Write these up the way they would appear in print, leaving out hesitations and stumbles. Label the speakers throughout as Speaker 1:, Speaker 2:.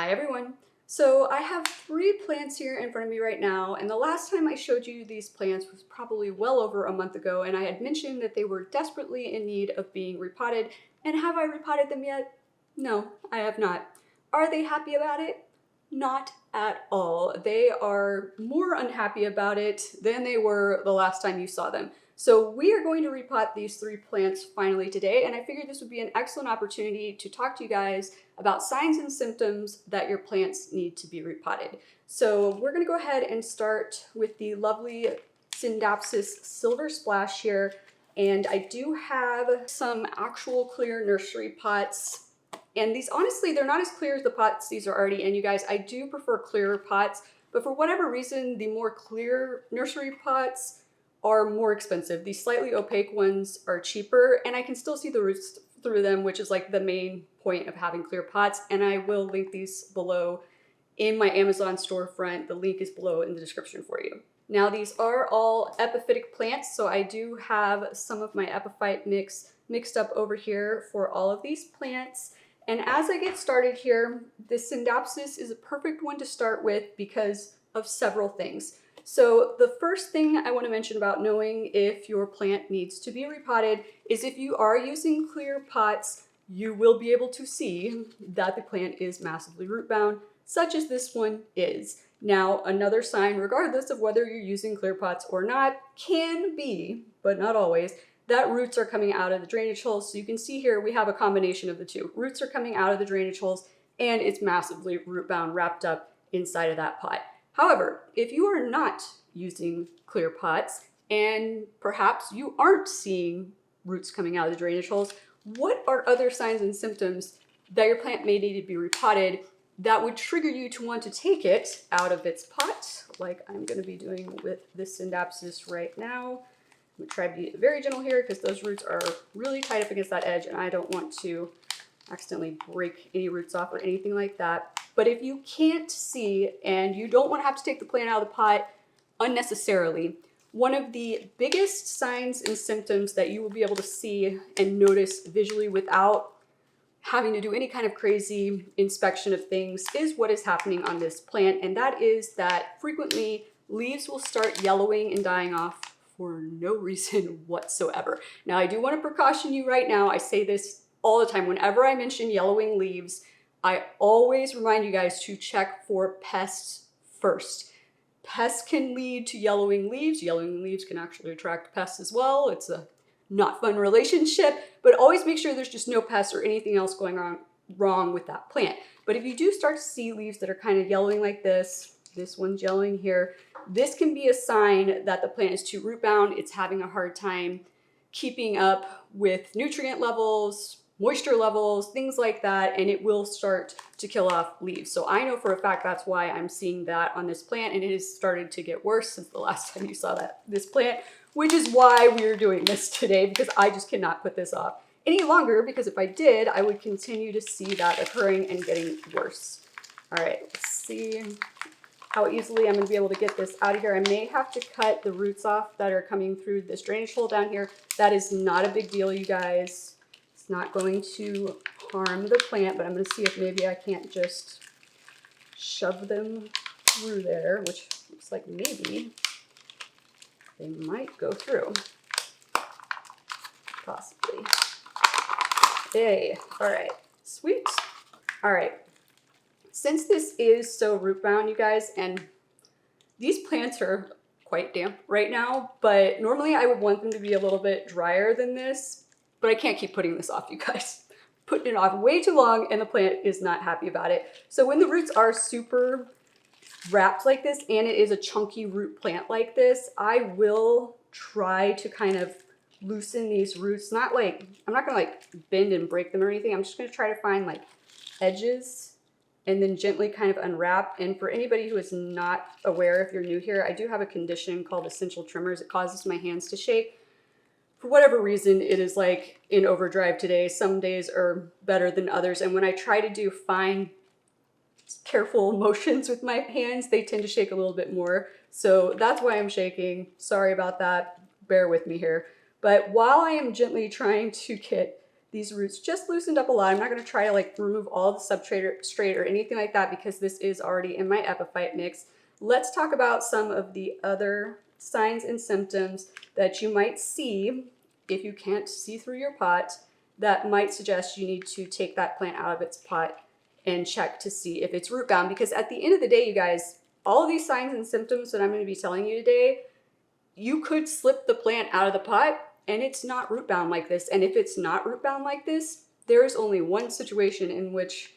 Speaker 1: Hi everyone. So I have 3 plants here in front of me right now, and the last time I showed you these plants was probably well over a month ago, and I had mentioned that they were desperately in need of being repotted. And have I repotted them yet? No, I have not. Are they happy about it? Not at all. They are more unhappy about it than they were the last time you saw them. So we are going to repot these 3 plants finally today, and I figured this would be an excellent opportunity to talk to you guys about signs and symptoms that your plants need to be repotted. So we're going to go ahead and start with the lovely Scindapsus Silver Splash here, and I do have some actual clear nursery pots. And these, honestly, they're not as clear as the pots these are already in, you guys. I do prefer clearer pots, but for whatever reason, the more clear nursery pots are more expensive. These slightly opaque ones are cheaper, and I can still see the roots through them, which is like the main point of having clear pots. And I will link these below in my Amazon storefront. The link is below in the description for you. Now, these are all epiphytic plants, so I do have some of my epiphyte mix mixed up over here for all of these plants. And as I get started here, this Scindapsus is a perfect one to start with because of several things. So the first thing I want to mention about knowing if your plant needs to be repotted is if you are using clear pots, you will be able to see that the plant is massively root bound, such as this one is. Now, another sign, regardless of whether you're using clear pots or not, can be, but not always, that roots are coming out of the drainage holes. So you can see here we have a combination of the two. Roots are coming out of the drainage holes and it's massively root bound, wrapped up inside of that pot. However, if you are not using clear pots and perhaps you aren't seeing roots coming out of the drainage holes, what are other signs and symptoms that your plant may need to be repotted that would trigger you to want to take it out of its pot, like I'm going to be doing with this Scindapsus right now? I'm going to try to be very gentle here because those roots are really tight up against that edge and I don't want to accidentally break any roots off or anything like that. But if you can't see and you don't want to have to take the plant out of the pot unnecessarily, one of the biggest signs and symptoms that you will be able to see and notice visually without having to do any kind of crazy inspection of things is what is happening on this plant. And that is that frequently leaves will start yellowing and dying off for no reason whatsoever. Now, I do want to precaution you right now. I say this all the time. Whenever I mention yellowing leaves, I always remind you guys to check for pests first. Pests can lead to yellowing leaves. Yellowing leaves can actually attract pests as well. It's a not fun relationship, but always make sure there's just no pests or anything else going on wrong with that plant. But if you do start to see leaves that are kind of yellowing like this one's yellowing here, this can be a sign that the plant is too root bound. It's having a hard time keeping up with nutrient levels, moisture levels, things like that, and it will start to kill off leaves. So I know for a fact that's why I'm seeing that on this plant, and it has started to get worse since the last time you saw this plant, which is why we're doing this today, because I just cannot put this off any longer, because if I did, I would continue to see that occurring and getting worse. All right, let's see how easily I'm going to be able to get this out of here. I may have to cut the roots off that are coming through this drainage hole down here. That is not a big deal, you guys. It's not going to harm the plant, but I'm going to see if maybe I can't just shove them through there, which looks like maybe they might go through. Possibly. Yay. All right. Sweet. All right. Since this is so root bound, you guys, and these plants are quite damp right now, but normally I would want them to be a little bit drier than this, but I can't keep putting this off, you guys. Putting it off way too long and the plant is not happy about it. So when the roots are super wrapped like this and it is a chunky root plant like this, I will try to kind of loosen these roots. Not like, I'm not gonna like bend and break them or anything. I'm just gonna try to find like edges and then gently kind of unwrap. And for anybody who is not aware, if you're new here, I do have a condition called essential tremors. It causes my hands to shake. For whatever reason, it is like in overdrive today. Some days are better than others. And when I try to do fine, careful motions with my hands, they tend to shake a little bit more. So that's why I'm shaking. Sorry about that. Bear with me here. But while I am gently trying to get these roots just loosened up a lot. I'm not going to try to like remove all the substrate or anything like that because this is already in my epiphyte mix. Let's talk about some of the other signs and symptoms that you might see if you can't see through your pot that might suggest you need to take that plant out of its pot and check to see if it's root bound. Because at the end of the day, you guys, all of these signs and symptoms that I'm going to be telling you today, you could slip the plant out of the pot and it's not root bound like this. And if it's not root bound like this, there is only one situation in which,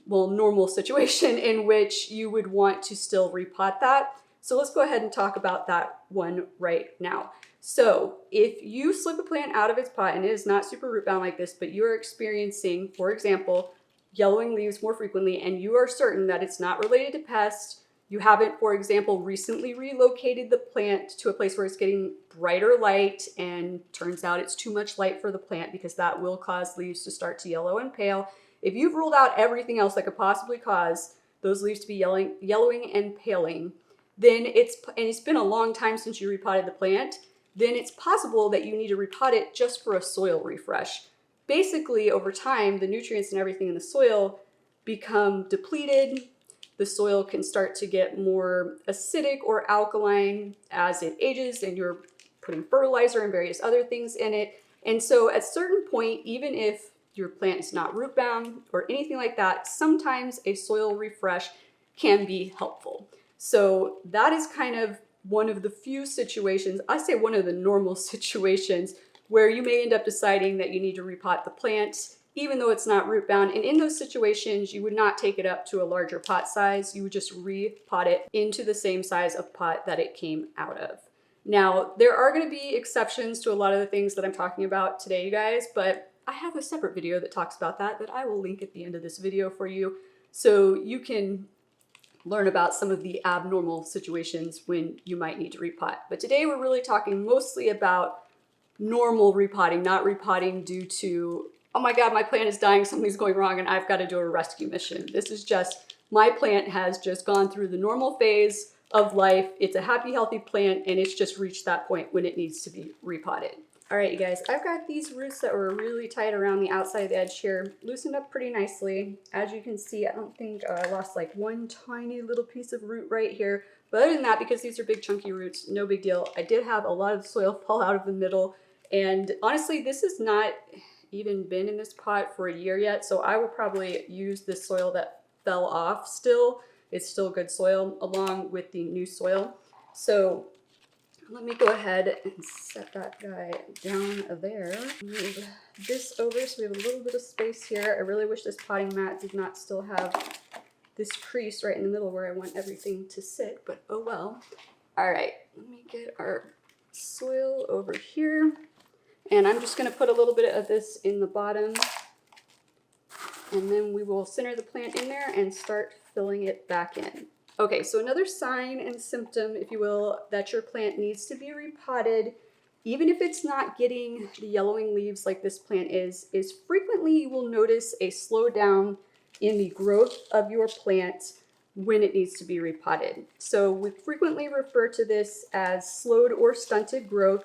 Speaker 1: well, normal situation in which you would want to still repot that. So let's go ahead and talk about that one right now. So if you slip a plant out of its pot and it is not super root bound like this, but you're experiencing, for example, yellowing leaves more frequently, and you are certain that it's not related to pests, you haven't, for example, recently relocated the plant to a place where it's getting brighter light and turns out it's too much light for the plant because that will cause leaves to start to yellow and pale. If you've ruled out everything else that could possibly cause those leaves to be yellowing and paling, then it's been a long time since you repotted the plant, then it's possible that you need to repot it just for a soil refresh. Basically, over time, the nutrients and everything in the soil become depleted. The soil can start to get more acidic or alkaline as it ages and you're putting fertilizer and various other things in it. And so at a certain point, even if your plant is not root bound or anything like that, sometimes a soil refresh can be helpful. So that is kind of one of the few situations, I say one of the normal situations, where you may end up deciding that you need to repot the plant even though it's not root bound. And in those situations, you would not take it up to a larger pot size. You would just repot it into the same size of pot that it came out of. Now, there are going to be exceptions to a lot of the things that I'm talking about today, you guys, but I have a separate video that talks about that I will link at the end of this video for you, so you can learn about some of the abnormal situations when you might need to repot. But today we're really talking mostly about normal repotting, not repotting due to, oh my God, my plant is dying, something's going wrong, and I've got to do a rescue mission. This is just, my plant has just gone through the normal phase of life. It's a happy, healthy plant, and it's just reached that point when it needs to be repotted. All right, you guys, I've got these roots that were really tight around the outside of the edge here, loosened up pretty nicely. As you can see, I don't think I lost like one tiny little piece of root right here. But other than that, because these are big chunky roots, no big deal. I did have a lot of soil fall out of the middle. And honestly, this has not even been in this pot for a year yet. So I will probably use this soil that fell off still. It's still good soil along with the new soil. So let me go ahead and set that guy down there. Move this over so we have a little bit of space here. I really wish this potting mat did not still have this crease right in the middle where I want everything to sit, but oh well. All right, let me get our soil over here. And I'm just going to put a little bit of this in the bottom, and then we will center the plant in there and start filling it back in. Okay, so another sign and symptom, if you will, that your plant needs to be repotted, even if it's not getting the yellowing leaves like this plant is frequently you will notice a slowdown in the growth of your plant when it needs to be repotted. So we frequently refer to this as slowed or stunted growth.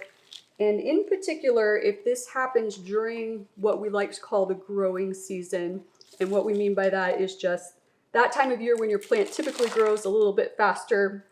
Speaker 1: And in particular, if this happens during what we like to call the growing season, and what we mean by that is just that time of year when your plant typically grows a little bit faster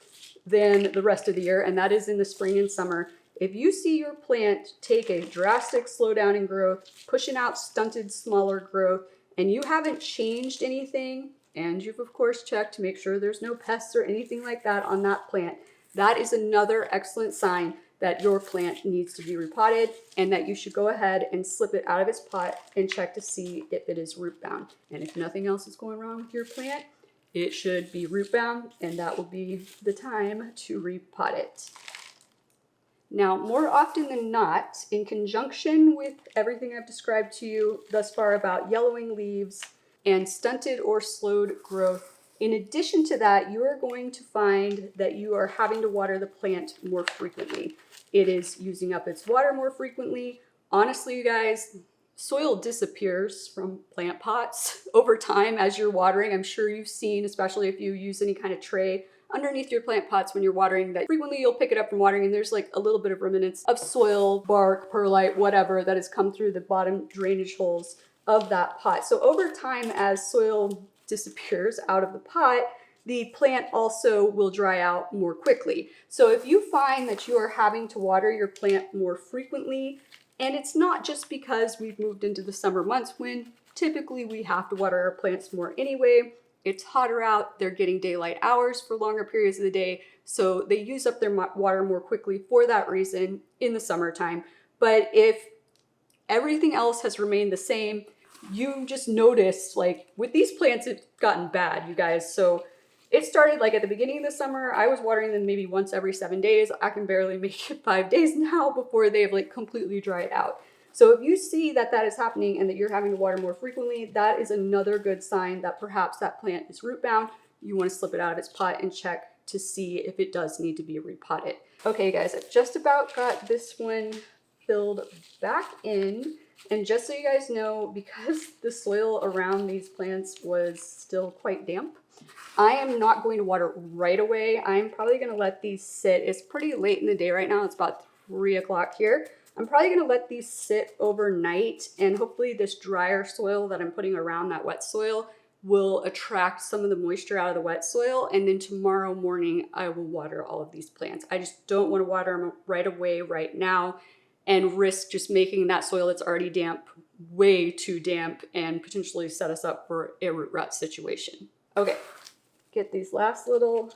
Speaker 1: than the rest of the year, and that is in the spring and summer. If you see your plant take a drastic slowdown in growth, pushing out stunted, smaller growth, and you haven't changed anything, and you've of course checked to make sure there's no pests or anything like that on that plant, that is another excellent sign that your plant needs to be repotted and that you should go ahead and slip it out of its pot and check to see if it is root bound. And if nothing else is going wrong with your plant, it should be root bound, and that will be the time to repot it. Now, more often than not, in conjunction with everything I've described to you thus far about yellowing leaves and stunted or slowed growth, in addition to that, you are going to find that you are having to water the plant more frequently. It is using up its water more frequently. Honestly, you guys, soil disappears from plant pots over time as you're watering. I'm sure you've seen, especially if you use any kind of tray. underneath your plant pots when you're watering that frequently you'll pick it up from watering and there's like a little bit of remnants of soil, bark, perlite, whatever that has come through the bottom drainage holes of that pot. So over time, as soil disappears out of the pot, the plant also will dry out more quickly. So if you find that you are having to water your plant more frequently, and it's not just because we've moved into the summer months when typically we have to water our plants more anyway, it's hotter out, they're getting daylight hours for longer periods of the day, so they use up their water more quickly for that reason in the summertime. But if everything else has remained the same, you just notice, like with these plants, it's gotten bad, you guys. So it started like at the beginning of the summer, I was watering them maybe once every 7 days. I can barely make it 5 days now before they've like completely dried out. So if you see that that is happening and that you're having to water more frequently, that is another good sign that perhaps that plant is root bound. You want to slip it out of its pot and check to see if it does need to be repotted. Okay guys, I've just about got this one filled back in. And just so you guys know, because the soil around these plants was still quite damp, I am not going to water right away. I'm probably going to let these sit. It's pretty late in the day right now. It's about 3 o'clock here. I'm probably going to let these sit overnight, and hopefully this drier soil that I'm putting around that wet soil will attract some of the moisture out of the wet soil, and then tomorrow morning I will water all of these plants. I just don't want to water them right away right now and risk just making that soil that's already damp way too damp and potentially set us up for a root rot situation. Okay, get these last little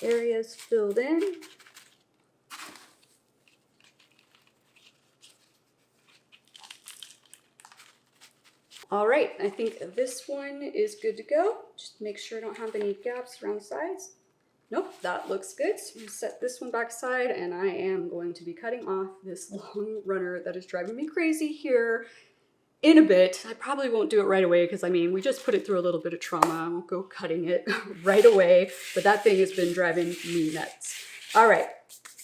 Speaker 1: areas filled in. All right, I think this one is good to go. Just make sure I don't have any gaps around the sides. Nope, that looks good. So I'm gonna set this one back aside, and I am going to be cutting off this long runner that is driving me crazy here in a bit. I probably won't do it right away because I mean, we just put it through a little bit of trauma. I won't go cutting it right away, but that thing has been driving me nuts. All right.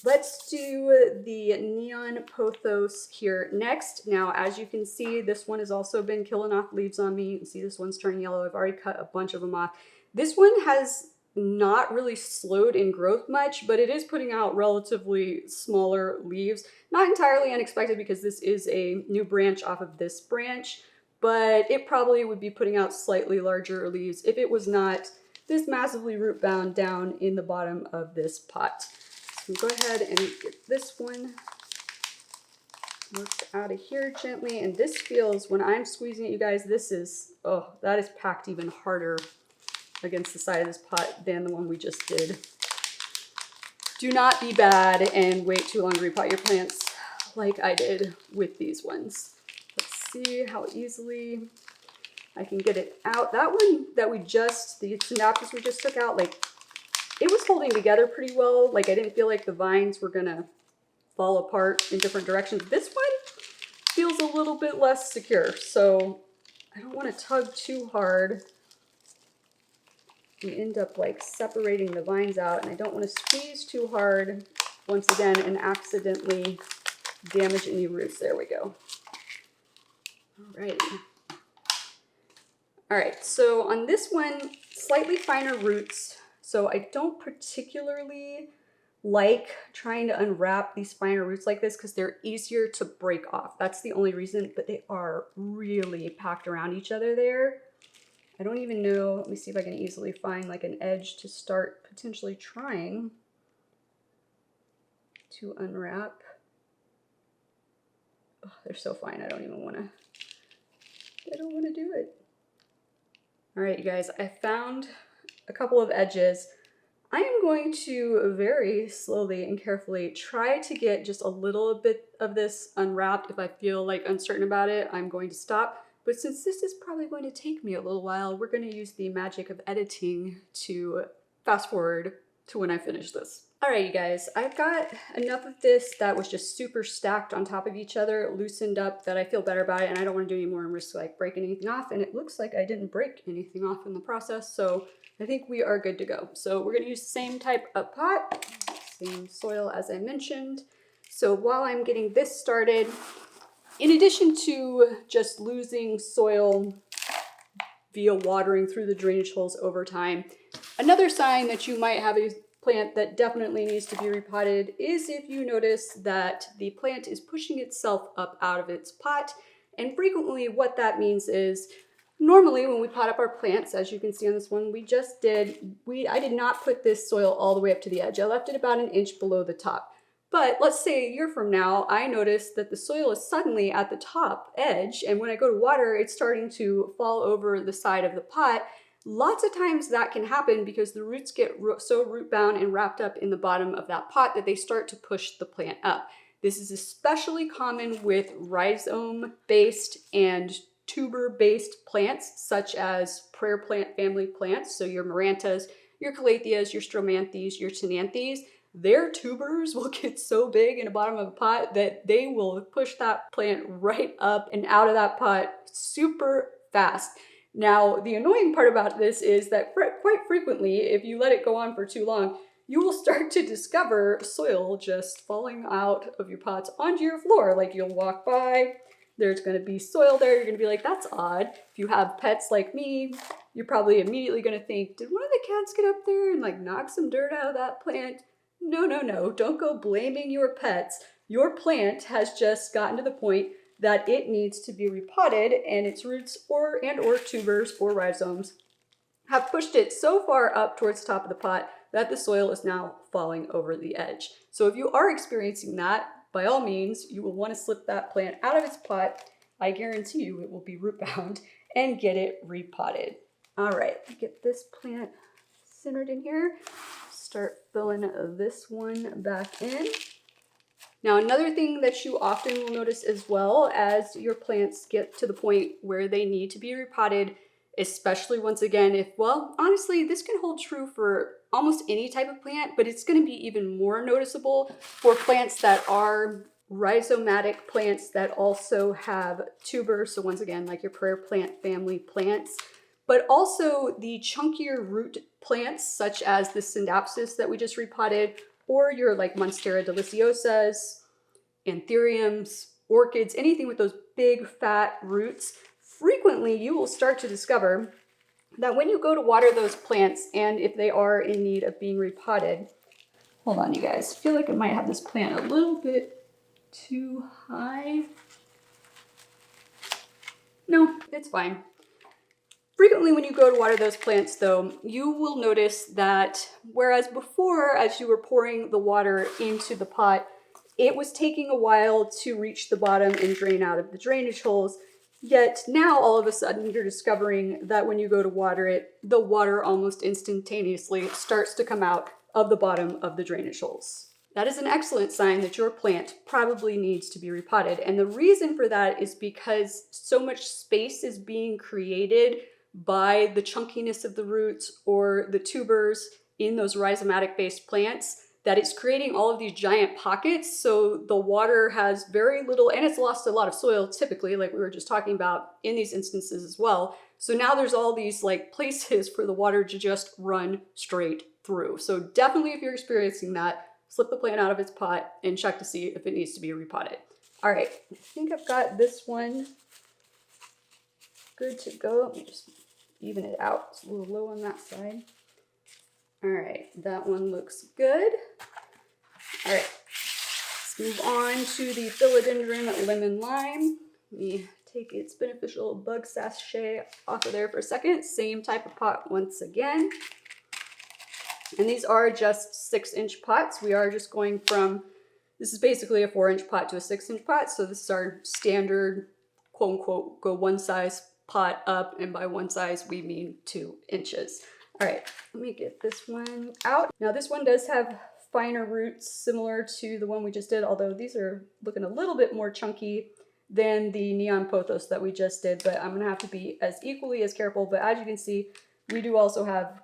Speaker 1: Let's do the neon pothos here next. Now, as you can see, this one has also been killing off leaves on me. You can see this one's turning yellow. I've already cut a bunch of them off. This one has not really slowed in growth much, but it is putting out relatively smaller leaves. Not entirely unexpected because this is a new branch off of this branch, but it probably would be putting out slightly larger leaves if it was not this massively root bound down in the bottom of this pot. Go ahead and get this one worked out of here gently. And this feels, when I'm squeezing it, you guys, this is, oh, that is packed even harder against the side of this pot than the one we just did. Do not be bad and wait too long to repot your plants like I did with these ones. Let's see how easily I can get it out. That one that we just, the synapses we just took out, like, it was holding together pretty well. Like I didn't feel like the vines were gonna fall apart in different directions. This one feels a little bit less secure, so I don't want to tug too hard and end up like separating the vines out, and I don't want to squeeze too hard once again and accidentally damage any roots. There we go. Alrighty. All right, so on this one, slightly finer roots. So I don't particularly like trying to unwrap these finer roots like this because they're easier to break off. That's the only reason, but they are really packed around each other there. I don't even know, let me see if I can easily find like an edge to start potentially trying to unwrap. Oh, they're so fine, I don't want to do it. All right, you guys, I found a couple of edges. I am going to very slowly and carefully try to get just a little bit of this unwrapped. If I feel like uncertain about it, I'm going to stop. But since this is probably going to take me a little while, we're going to use the magic of editing to fast forward to when I finish this. All right, you guys, I've got enough of this that was just super stacked on top of each other, loosened up, that I feel better about it, and I don't want to do any more and risk like breaking anything off. And it looks like I didn't break anything off in the process, so I think we are good to go. So we're going to use the same type of pot, same soil as I mentioned. So while I'm getting this started, in addition to just losing soil via watering through the drainage holes over time, Another sign that you might have a plant that definitely needs to be repotted is if you notice that the plant is pushing itself up out of its pot. And frequently what that means is, normally when we pot up our plants, as you can see on this one we just did, I did not put this soil all the way up to the edge. I left it about an inch below the top. But let's say a year from now, I notice that the soil is suddenly at the top edge, and when I go to water, it's starting to fall over the side of the pot. Lots of times that can happen because the roots get so root bound and wrapped up in the bottom of that pot that they start to push the plant up. This is especially common with rhizome-based and tuber-based plants, such as prayer plant family plants. So your Marantas, your Calatheas, your Stromanthes, your Tenanthes. Their tubers will get so big in the bottom of a pot that they will push that plant right up and out of that pot super fast. Now, the annoying part about this is that quite frequently, if you let it go on for too long, you will start to discover soil just falling out of your pots onto your floor. Like you'll walk by, there's going to be soil there. You're going to be like, that's odd. If you have pets like me, you're probably immediately going to think, did one of the cats get up there and like knock some dirt out of that plant? No, no, no. Don't go blaming your pets. Your plant has just gotten to the point that it needs to be repotted, and its roots or tubers or rhizomes have pushed it so far up towards the top of the pot that the soil is now falling over the edge. So if you are experiencing that, by all means, you will want to slip that plant out of its pot. I guarantee you it will be root bound, and get it repotted. All right, get this plant centered in here. Start filling this one back in. Now, another thing that you often will notice as well as your plants get to the point where they need to be repotted, especially once again, if, well, honestly, this can hold true for almost any type of plant, but it's going to be even more noticeable for plants that are rhizomatic plants that also have tubers. So once again, like your prayer plant family plants, but also the chunkier root plants, such as the Syndapsis that we just repotted, or your like Monstera deliciosas, anthuriums, orchids, anything with those big fat roots. Frequently, you will start to discover that when you go to water those plants, and if they are in need of being repotted, hold on you guys, I feel like I might have this plant a little bit too high. No, it's fine. Frequently when you go to water those plants though, you will notice that whereas before, as you were pouring the water into the pot, it was taking a while to reach the bottom and drain out of the drainage holes, yet now all of a sudden you're discovering that when you go to water it, the water almost instantaneously starts to come out of the bottom of the drainage holes. That is an excellent sign that your plant probably needs to be repotted. And the reason for that is because so much space is being created by the chunkiness of the roots or the tubers in those rhizomatic based plants that it's creating all of these giant pockets. So the water has very little, and it's lost a lot of soil typically, like we were just talking about in these instances as well. So now there's all these like places for the water to just run straight through. So definitely if you're experiencing that, slip the plant out of its pot and check to see if it needs to be repotted. All right, I think I've got this one good to go. Let me just even it out. It's a little low on that side. All right, that one looks good. All right, let's move on to the philodendron lemon lime. Let me take its beneficial bug sachet off of there for a second. Same type of pot once again. And these are just 6-inch pots. We are just going from, this is basically a 4-inch pot to a 6-inch pot. So this is our standard, quote unquote, go one size pot up, and by one size we mean 2 inches. All right, let me get this one out. Now this one does have finer roots similar to the one we just did, although these are looking a little bit more chunky than the neon pothos that we just did, but I'm gonna have to be as equally as careful. But as you can see, we do also have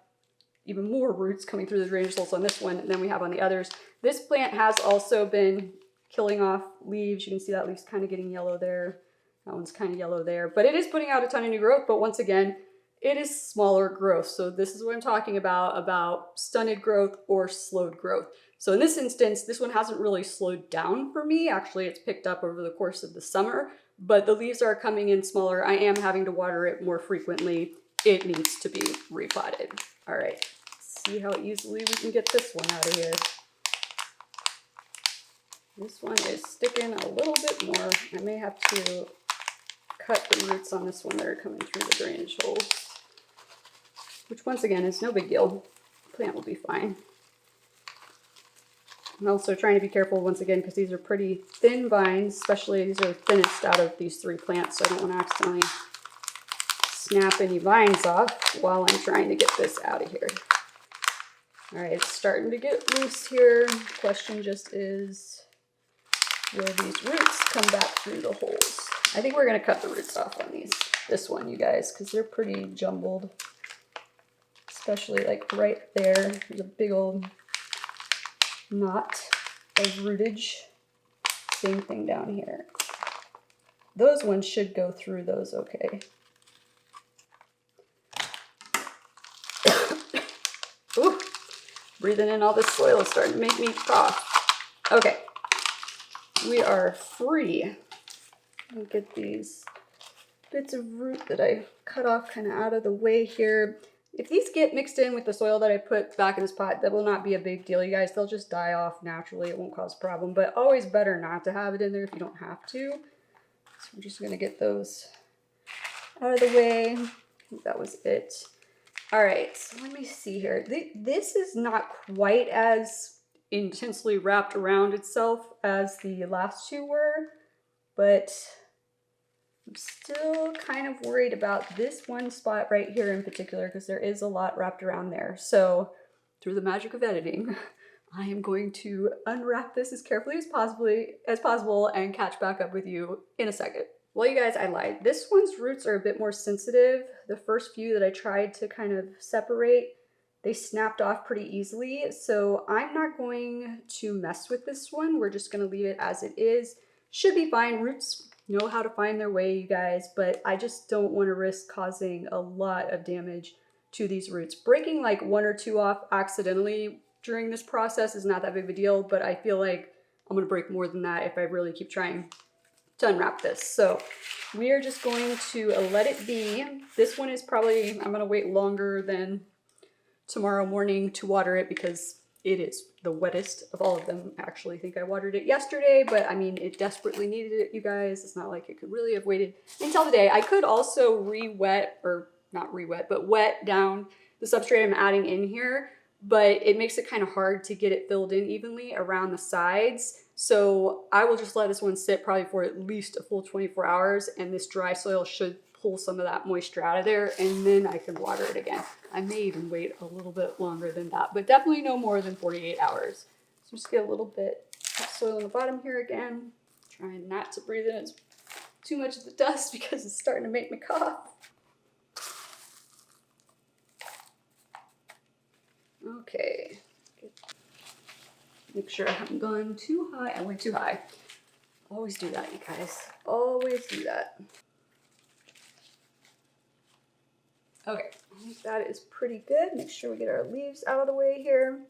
Speaker 1: even more roots coming through the drainage holes on this one than we have on the others. This plant has also been killing off leaves. You can see that leaf's kind of getting yellow there. That one's kind of yellow there, but it is putting out a ton of new growth. But once again, it is smaller growth. So this is what I'm talking about stunted growth or slowed growth. So in this instance, this one hasn't really slowed down for me. Actually, it's picked up over the course of the summer, but the leaves are coming in smaller. I am having to water it more frequently. It needs to be repotted. All right, see how easily we can get this one out of here. This one is sticking a little bit more. I may have to cut the roots on this one that are coming through the drainage holes, which once again is no big deal. The plant will be fine. I'm also trying to be careful once again because these are pretty thin vines, especially these are the thinnest out of these 3 plants, so I don't want to accidentally snap any vines off while I'm trying to get this out of here. All right, it's starting to get loose here. The question just is, will these roots come back through the holes? I think we're going to cut the roots off on this one, you guys, because they're pretty jumbled, especially like right there. There's a big old knot of rootage. Same thing down here. Those ones should go through those okay. Ooh, breathing in all this soil is starting to make me cough. Okay, we are free. I'll get these bits of root that I cut off kind of out of the way here. If these get mixed in with the soil that I put back in this pot, that will not be a big deal, you guys. They'll just die off naturally. It won't cause a problem, but always better not to have it in there if you don't have to. So I'm just gonna get those out of the way. I think that was it. All right, so let me see here. This is not quite as intensely wrapped around itself as the last 2 were, but I'm still kind of worried about this one spot right here in particular because there is a lot wrapped around there. So through the magic of editing, I am going to unwrap this as carefully as possible and catch back up with you in a second. Well, you guys, I lied. This one's roots are a bit more sensitive. The first few that I tried to kind of separate, they snapped off pretty easily. So I'm not going to mess with this one. We're just going to leave it as it is. Should be fine. Roots know how to find their way, you guys, but I just don't want to risk causing a lot of damage to these roots. Breaking like 1 or 2 off accidentally during this process is not that big of a deal, but I feel like I'm going to break more than that if I really keep trying to unwrap this. So we are just going to let it be. This one is probably, I'm going to wait longer than tomorrow morning to water it because it is the wettest of all of them. I actually think I watered it yesterday, but I mean, it desperately needed it, you guys. It's not like it could really have waited until today. I could also re-wet, or not re-wet, but wet down the substrate I'm adding in here, but it makes it kind of hard to get it filled in evenly around the sides. So I will just let this one sit probably for at least a full 24 hours, and this dry soil should pull some of that moisture out of there, and then I can water it again. I may even wait a little bit longer than that, but definitely no more than 48 hours. So just get a little bit of soil on the bottom here again. Trying not to breathe in too much of the dust because it's starting to make me cough. Okay. Make sure I haven't gone too high. I went too high. Always do that, you guys. Always do that. Okay, I think that is pretty good. Make sure we get our leaves out of the way here.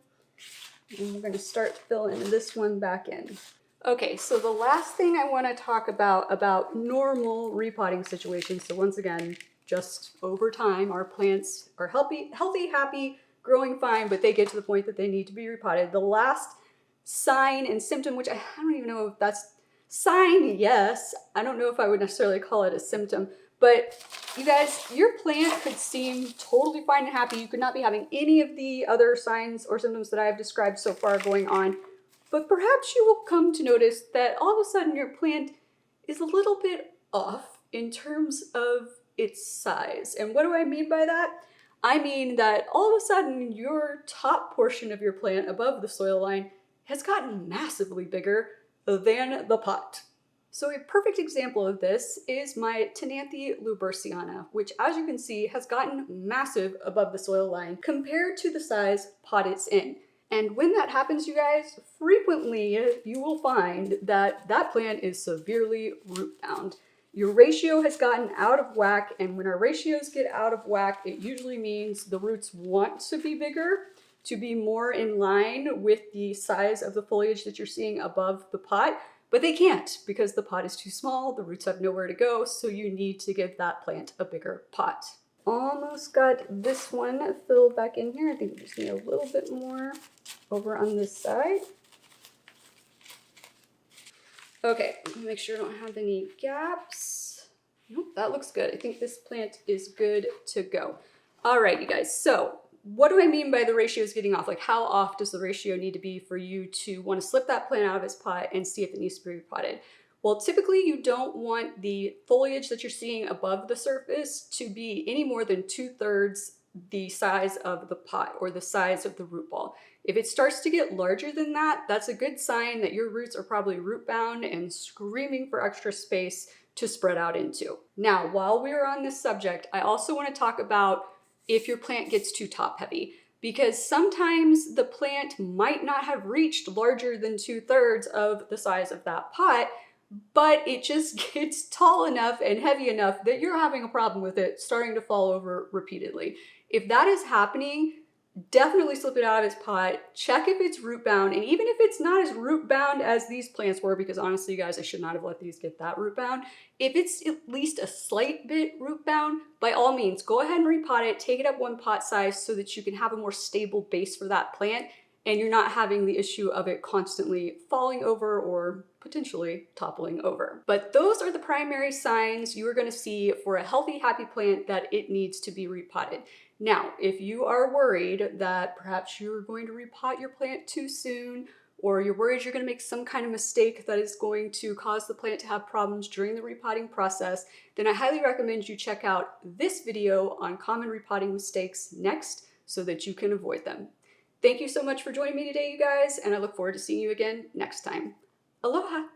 Speaker 1: And we're going to start filling this one back in. Okay, so the last thing I want to talk about normal repotting situations. So once again, just over time, our plants are healthy, happy, growing fine, but they get to the point that they need to be repotted. The last sign and symptom, which I don't even know if that's sign, yes. I don't know if I would necessarily call it a symptom. But you guys, your plant could seem totally fine and happy. You could not be having any of the other signs or symptoms that I have described so far going on. But perhaps you will come to notice that all of a sudden your plant is a little bit off in terms of its size. And what do I mean by that? I mean that all of a sudden your top portion of your plant above the soil line has gotten massively bigger than the pot. So a perfect example of this is my Tenanthe luberciana, which as you can see has gotten massive above the soil line compared to the size pot it's in. And when that happens, you guys, frequently you will find that that plant is severely root bound. Your ratio has gotten out of whack, and when our ratios get out of whack, it usually means the roots want to be bigger, to be more in line with the size of the foliage that you're seeing above the pot. But they can't because the pot is too small, the roots have nowhere to go, so you need to give that plant a bigger pot. almost got this one filled back in here. I think we just need a little bit more over on this side. Okay, make sure I don't have any gaps. Nope, that looks good. I think this plant is good to go. All right, you guys, so what do I mean by the ratio is getting off? Like, how off does the ratio need to be for you to want to slip that plant out of its pot and see if it needs to be repotted? Well, typically you don't want the foliage that you're seeing above the surface to be any more than 2/3 the size of the pot or the size of the root ball. If it starts to get larger than that, that's a good sign that your roots are probably root bound and screaming for extra space to spread out into. Now, while we're on this subject, I also want to talk about if your plant gets too top heavy, because sometimes the plant might not have reached larger than 2/3 of the size of that pot, but it just gets tall enough and heavy enough that you're having a problem with it starting to fall over repeatedly. If that is happening, definitely slip it out of its pot, check if it's root bound, and even if it's not as root bound as these plants were, because honestly, you guys, I should not have let these get that root bound. If it's at least a slight bit root bound, by all means, go ahead and repot it, take it up one pot size so that you can have a more stable base for that plant, and you're not having the issue of it constantly falling over or potentially toppling over. But those are the primary signs you are going to see for a healthy, happy plant that it needs to be repotted. Now, if you are worried that perhaps you're going to repot your plant too soon, or you're worried you're going to make some kind of mistake that is going to cause the plant to have problems during the repotting process, then I highly recommend you check out this video on common repotting mistakes next so that you can avoid them. Thank you so much for joining me today, you guys, and I look forward to seeing you again next time. Aloha!